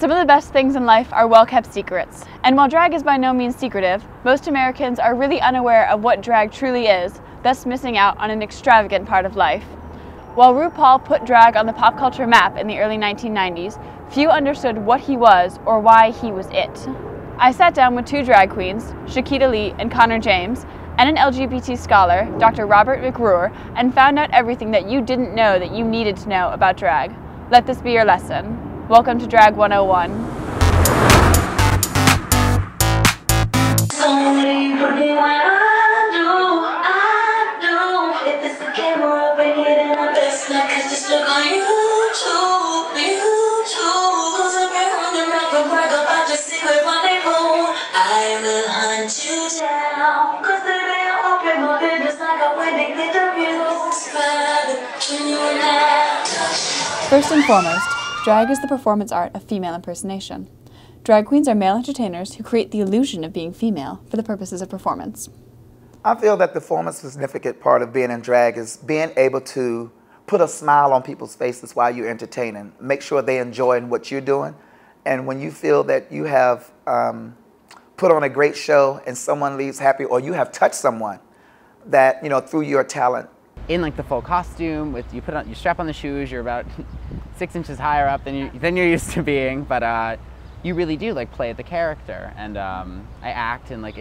Some of the best things in life are well-kept secrets, and while drag is by no means secretive, most Americans are really unaware of what drag truly is, thus missing out on an extravagant part of life. While RuPaul put drag on the pop culture map in the early 1990s, few understood what he was or why he was it. I sat down with two drag queens, Shi-Queeta-Lee and Connor James, and an LGBT scholar, Dr. Robert McRuer, and found out everything that you didn't know that you needed to know about drag. Let this be your lesson. Welcome to Drag 101. First and foremost, drag is the performance art of female impersonation. Drag queens are male entertainers who create the illusion of being female for the purposes of performance. I feel that the most significant part of being in drag is being able to put a smile on people's faces while you're entertaining. Make sure they enjoy what you're doing. And when you feel that you have put on a great show and someone leaves happy, or you have touched someone that, through your talent. In like the full costume, with you strap on the shoes, you're about 6 inches higher up than you're used to being, but you really do like play the character, and I act, and like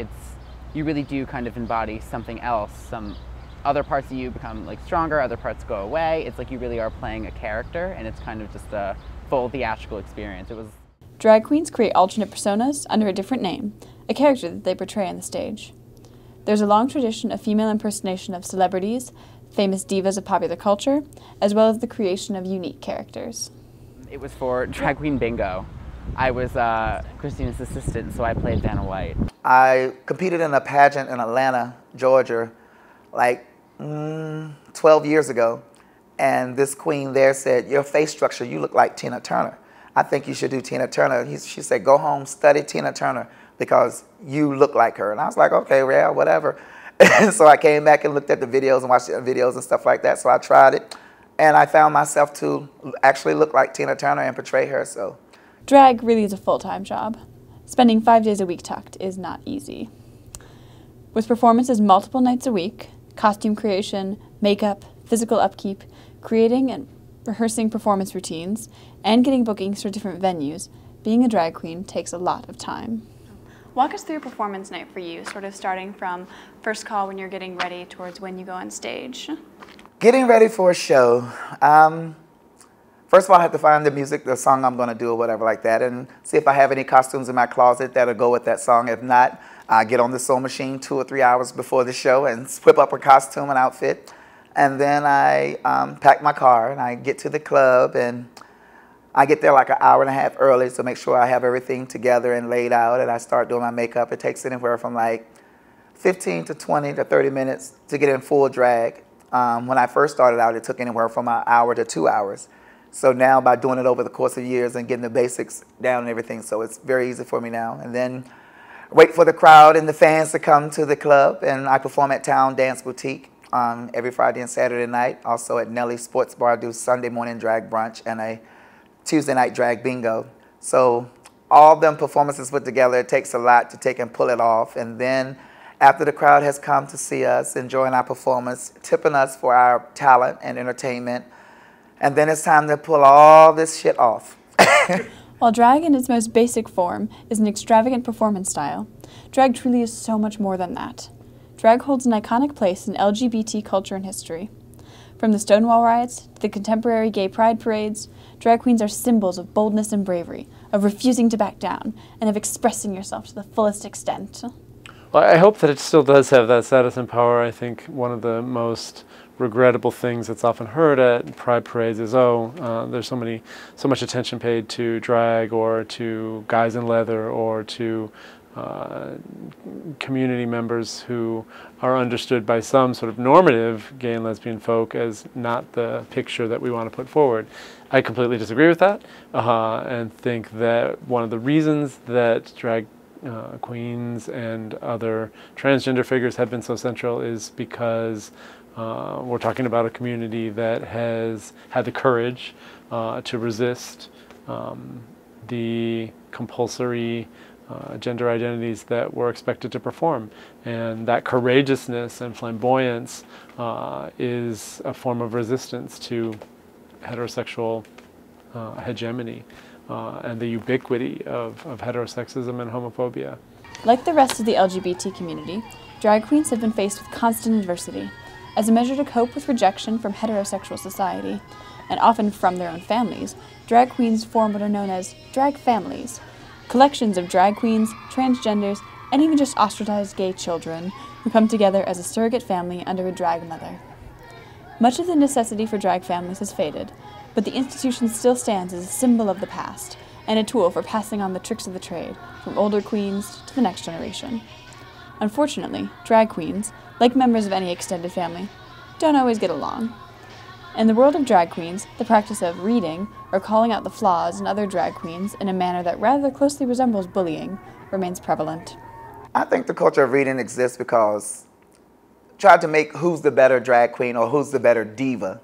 you really do kind of embody something else. Some other parts of you become like stronger, other parts go away. It's like you really are playing a character, and it's kind of just a full theatrical experience. Drag queens create alternate personas under a different name, a character that they portray on the stage. There's a long tradition of female impersonation of celebrities, famous divas of popular culture, as well as the creation of unique characters. It was for Drag Queen Bingo. I was Christina's assistant, so I played Vanna White. I competed in a pageant in Atlanta, Georgia, like 12 years ago, and this queen there said, "Your face structure, you look like Tina Turner. I think you should do Tina Turner." She said, "Go home, study Tina Turner, because you look like her." And I was like, okay, yeah, whatever. So I came back and looked at the videos and watched the videos and stuff like that. So I tried it, and I found myself to actually look like Tina Turner and portray her. So drag really is a full-time job. Spending 5 days a week tucked is not easy. With performances multiple nights a week, costume creation, makeup, physical upkeep, creating and rehearsing performance routines, and getting bookings for different venues, being a drag queen takes a lot of time. Walk us through a performance night for you, sort of starting from first call when you're getting ready towards when you go on stage. Getting ready for a show. First of all, I have to find the music, the song I'm going to do or whatever like that, and see if I have any costumes in my closet that'll go with that song. If not, I get on the sewing machine 2 or 3 hours before the show and whip up a costume and outfit. And then I pack my car and I get to the club, and I get there like an hour and a half early to make sure I have everything together and laid out, and I start doing my makeup. It takes anywhere from like 15 to 20 to 30 minutes to get in full drag. When I first started out, it took anywhere from an hour to 2 hours. So now, by doing it over the course of years and getting the basics down and everything, so it's very easy for me now. And then wait for the crowd and the fans to come to the club, and I perform at Town Dance Boutique every Friday and Saturday night. Also at Nelly's Sports Bar, I do Sunday morning drag brunch and a Tuesday night drag bingo. So all them performances put together, it takes a lot to take and pull it off. And then after the crowd has come to see us, enjoying our performance, tipping us for our talent and entertainment, and then it's time to pull all this shit off. While drag in its most basic form is an extravagant performance style, drag truly is so much more than that. Drag holds an iconic place in LGBT culture and history. From the Stonewall riots to the contemporary gay pride parades, drag queens are symbols of boldness and bravery, of refusing to back down, and of expressing yourself to the fullest extent. Well, I hope that it still does have that status and power. I think one of the most regrettable things that's often heard at pride parades is, there's so much attention paid to drag or to guys in leather or to community members who are understood by some sort of normative gay and lesbian folk as not the picture that we want to put forward. I completely disagree with that and think that one of the reasons that drag queens and other transgender figures have been so central is because we're talking about a community that has had the courage to resist the compulsory gender identities that we're expected to perform. And that courageousness and flamboyance is a form of resistance to heterosexual hegemony and the ubiquity of heterosexism and homophobia. Like the rest of the LGBT community, drag queens have been faced with constant adversity. As a measure to cope with rejection from heterosexual society, and often from their own families, drag queens form what are known as drag families, collections of drag queens, transgenders, and even just ostracized gay children who come together as a surrogate family under a drag mother. Much of the necessity for drag families has faded, but the institution still stands as a symbol of the past and a tool for passing on the tricks of the trade from older queens to the next generation. Unfortunately, drag queens, like members of any extended family, don't always get along. In the world of drag queens, the practice of reading or calling out the flaws in other drag queens in a manner that rather closely resembles bullying remains prevalent. I think the culture of reading exists because tried to make who's the better drag queen or who's the better diva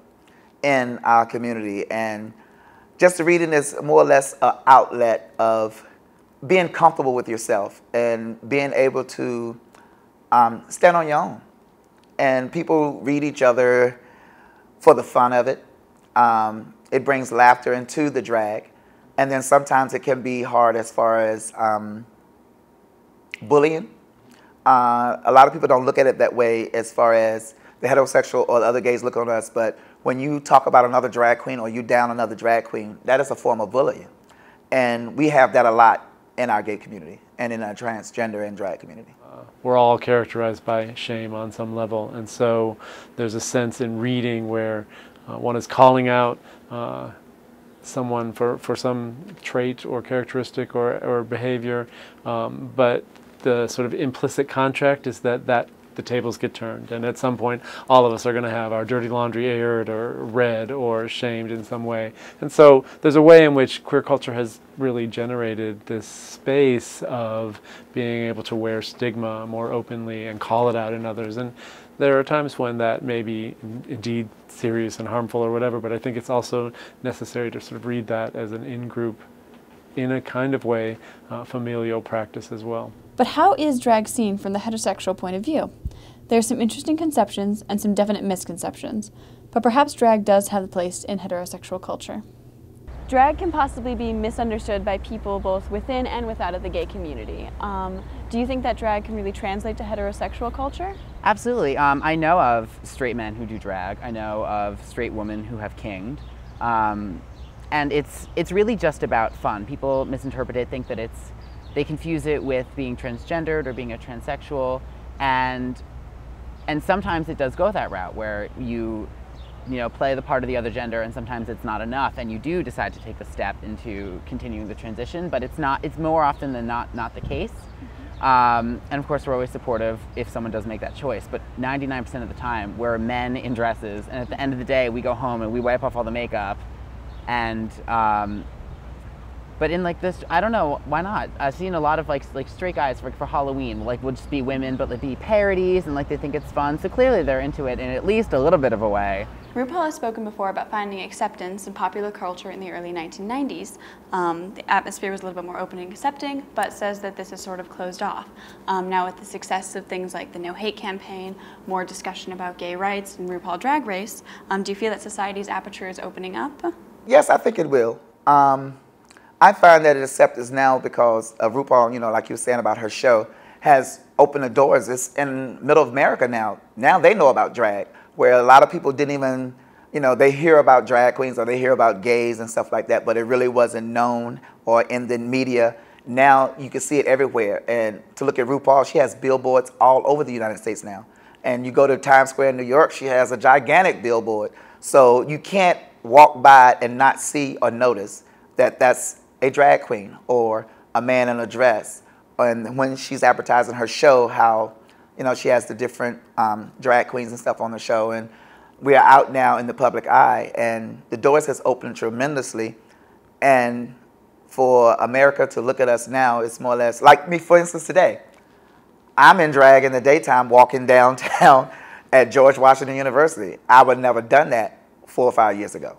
in our community. And just the reading is more or less an outlet of being comfortable with yourself and being able to stand on your own. And people read each other for the fun of it. It brings laughter into the drag. And then sometimes it can be hard as far as bullying. A lot of people don't look at it that way as far as the heterosexual or the other gays look on us, but when you talk about another drag queen or you down another drag queen, that is a form of bullying. And we have that a lot in our gay community and in our transgender and drag community. We're all characterized by shame on some level, and so there's a sense in reading where one is calling out someone for some trait or characteristic or behavior, but the sort of implicit contract is that the tables get turned, and at some point all of us are going to have our dirty laundry aired or read or shamed in some way. And so there's a way in which queer culture has really generated this space of being able to wear stigma more openly and call it out in others. And there are times when that may be indeed serious and harmful or whatever, but I think it's also necessary to sort of read that as an in-group, in a kind of way, familial practice as well. But how is drag seen from the heterosexual point of view? There are some interesting conceptions and some definite misconceptions, but perhaps drag does have a place in heterosexual culture. Drag can possibly be misunderstood by people both within and without of the gay community. Do you think that drag can really translate to heterosexual culture? Absolutely. I know of straight men who do drag. I know of straight women who have kinged. And it's really just about fun. People misinterpret it, think that they confuse it with being transgendered or being a transsexual, and sometimes it does go that route where you play the part of the other gender, and sometimes it's not enough, and you do decide to take the step into continuing the transition, but it's more often than not the case. And of course, we're always supportive if someone does make that choice, but 99% of the time, we're men in dresses, and at the end of the day, we go home and we wipe off all the makeup, and but in like this, I don't know, why not? I've seen a lot of like straight guys for Halloween, would just be women, but be parodies, and they think it's fun. So clearly they're into it in at least a little bit of a way. RuPaul has spoken before about finding acceptance in popular culture in the early 1990s. The atmosphere was a little bit more open and accepting, but says that this is sort of closed off. Now with the success of things like the No Hate campaign, more discussion about gay rights and RuPaul Drag Race, do you feel that society's aperture is opening up? Yes, I think it will. I find that it accepts now because of RuPaul, like you were saying about her show, has opened the doors. It's in middle of America now. Now they know about drag, where a lot of people didn't even, they hear about drag queens or they hear about gays and stuff like that, but it really wasn't known or in the media. Now you can see it everywhere. And to look at RuPaul, she has billboards all over the United States now. And you go to Times Square in New York, she has a gigantic billboard. So you can't walk by and not see or notice that that's a drag queen or a man in a dress. And when she's advertising her show, how she has the different drag queens and stuff on the show, and we are out now in the public eye, and the doors has opened tremendously. And for America to look at us now, it's more or less like me, for instance, today. I'm in drag in the daytime walking downtown at George Washington University. I would never done that 4 or 5 years ago.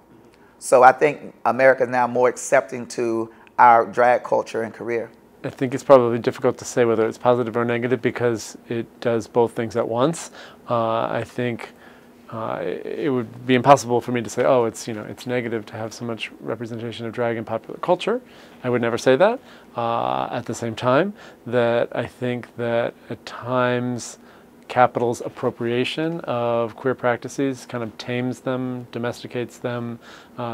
So I think America is now more accepting to our drag culture and career? I think it's probably difficult to say whether it's positive or negative because it does both things at once. I think it would be impossible for me to say, oh, it's negative to have so much representation of drag in popular culture. I would never say that. At the same time, that I think that at times capital's appropriation of queer practices kind of tames them, domesticates them,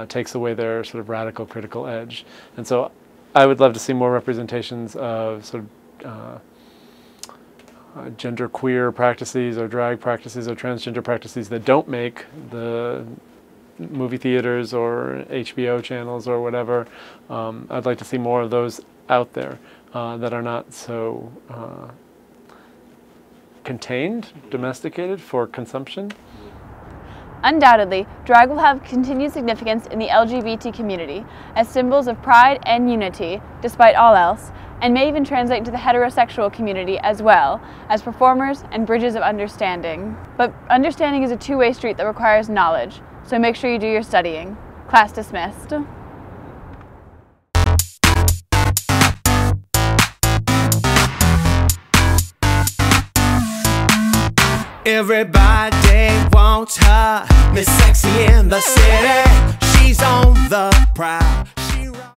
takes away their sort of radical critical edge. And so I would love to see more representations of sort of gender queer practices or drag practices or transgender practices that don't make the movie theaters or HBO channels or whatever. I'd like to see more of those out there that are not so contained, domesticated for consumption. Undoubtedly, drag will have continued significance in the LGBT community as symbols of pride and unity, despite all else, and may even translate into the heterosexual community as well, as performers and bridges of understanding. But understanding is a two-way street that requires knowledge, so make sure you do your studying. Class dismissed. Everybody wants her, Miss Sexy in the city. She's on the prowl.